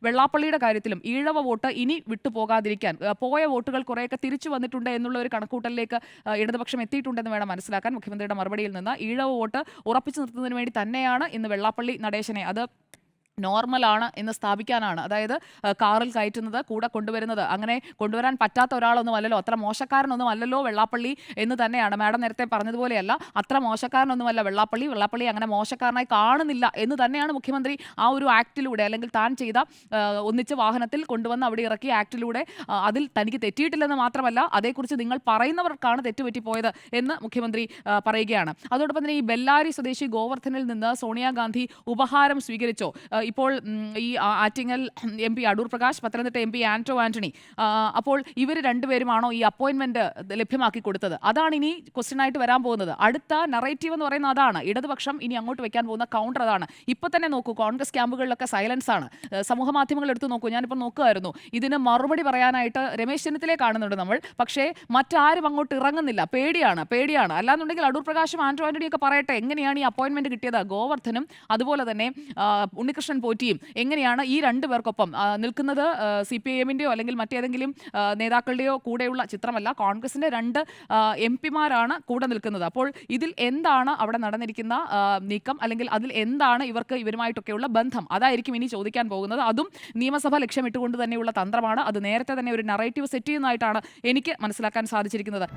വെള്ളാപ്പള്ളിയുടെ കാര്യത്തിലും ഈഴവ വോട്ട് ഇനി വിട്ടുപോകാതിരിക്കാൻ പോയ വോട്ടുകൾ കുറേയൊക്കെ തിരിച്ചു വന്നിട്ടുണ്ട് എന്നുള്ള ഒരു കണക്കൂട്ടലിലേക്ക് ഇടതുപക്ഷം എത്തിയിട്ടുണ്ടെന്ന് വേണം മനസ്സിലാക്കാൻ. മുഖ്യമന്ത്രിയുടെ മറുപടിയിൽ നിന്ന് ഈഴവ വോട്ട് ഉറപ്പിച്ചു നിർത്തുന്നതിന് വേണ്ടി തന്നെയാണ് ഇന്ന് വെള്ളാപ്പള്ളി നടേശനെ അത് നോർമലാണ് എന്ന് സ്ഥാപിക്കാനാണ്. അതായത് കാറിൽ കയറ്റുന്നത്, കൂടെ കൊണ്ടുവരുന്നത്, അങ്ങനെ കൊണ്ടുവരാൻ പറ്റാത്ത ഒരാളൊന്നും അല്ലല്ലോ, അത്ര മോശക്കാരനൊന്നും അല്ലല്ലോ വെള്ളാപ്പള്ളി എന്ന് തന്നെയാണ്. മാഡം നേരത്തെ പറഞ്ഞതുപോലെയല്ല, അത്ര മോശക്കാരനൊന്നുമല്ല വെള്ളാപ്പള്ളി അങ്ങനെ മോശക്കാരനായി കാണുന്നില്ല എന്ന് തന്നെയാണ് മുഖ്യമന്ത്രി ആ ഒരു ആക്ടിലൂടെ, അല്ലെങ്കിൽ താൻ ചെയ്ത ഒന്നിച്ച് വാഹനത്തിൽ കൊണ്ടുവന്ന് അവിടെ ഇറക്കിയ ആക്ടിലൂടെ അതിൽ തനിക്ക് തെറ്റിയിട്ടില്ലെന്ന് മാത്രമല്ല, അതേക്കുറിച്ച് നിങ്ങൾ പറയുന്നവർക്കാണ് തെറ്റുപറ്റിപ്പോയത് എന്ന് മുഖ്യമന്ത്രി പറയുകയാണ്. അതോടൊപ്പം തന്നെ ഈ ബെല്ലാരി സ്വദേശി ഗോവർദ്ധനിൽ നിന്ന് സോണിയാഗാന്ധി ഉപഹാരം സ്വീകരിച്ചോ? ഇപ്പോൾ ഈ Attingal M P Adoor Prakash, Pathanamthitta M P Anto Antony, അപ്പോൾ ഇവർ രണ്ടുപേരുമാണോ ഈ അപ്പോയിന്റ്മെന്റ് ലഭ്യമാക്കി കൊടുത്തത്? അതാണ് ഇനി ക്വസ്റ്റ്യൻ ആയിട്ട് വരാൻ പോകുന്നത്. അടുത്ത നറേറ്റീവ് എന്ന് പറയുന്നത് അതാണ്. ഇടതുപക്ഷം ഇനി അങ്ങോട്ട് വെക്കാൻ പോകുന്ന കൗണ്ടർ അതാണ്. ഇപ്പൊ തന്നെ നോക്കൂ, കോൺഗ്രസ് ക്യാമ്പുകളിലൊക്കെ സൈലൻസ് ആണ്. സമൂഹ മാധ്യമങ്ങൾ എടുത്തു നോക്കൂ. ഞാനിപ്പോൾ നോക്കുമായിരുന്നു, ഇതിന് മറുപടി പറയാനായിട്ട് രമേശ് ചെന്നിത്തലയെ കാണുന്നുണ്ട് നമ്മൾ, പക്ഷേ മറ്റാരും അങ്ങോട്ട് ഇറങ്ങുന്നില്ല. പേടിയാണ്. അല്ലാന്നുണ്ടെങ്കിൽ അടൂർ പ്രകാശും ആന്റോ ആന്റണിയൊക്കെ പറയട്ടെ എങ്ങനെയാണ് ഈ അപ്പോയിന്റ്മെന്റ് കിട്ടിയത്. ഗോവർദ്ധനും അതുപോലെ തന്നെ ഉണ്ണികൃഷ്ണൻ പോറ്റിയും എങ്ങനെയാണ് ഈ രണ്ടു പേർക്കൊപ്പം നിൽക്കുന്നത്? CPIMന്റെയോ അല്ലെങ്കിൽ മറ്റേതെങ്കിലും നേതാക്കളുടെയോ കൂടെയുള്ള ചിത്രമല്ല, കോൺഗ്രസിന്റെ രണ്ട് MP മാരാണ് കൂടെ നിൽക്കുന്നത്. അപ്പോൾ ഇതിൽ എന്താണ് അവിടെ നടന്നിരിക്കുന്ന നീക്കം, അല്ലെങ്കിൽ അതിൽ എന്താണ് ഇവരുമായിട്ടൊക്കെയുള്ള ബന്ധം? അതായിരിക്കും ഇനി ചോദിക്കാൻ പോകുന്നത്. അതും നിയമസഭ ലക്ഷ്യമിട്ടുകൊണ്ട് തന്നെയുള്ള തന്ത്രമാണ്. അത് നേരത്തെ തന്നെ ഒരു നറേറ്റീവ് സെറ്റ് ചെയ്യുന്നതായിട്ടാണ് എനിക്ക് മനസ്സിലാക്കാൻ സാധിച്ചിരിക്കുന്നത്.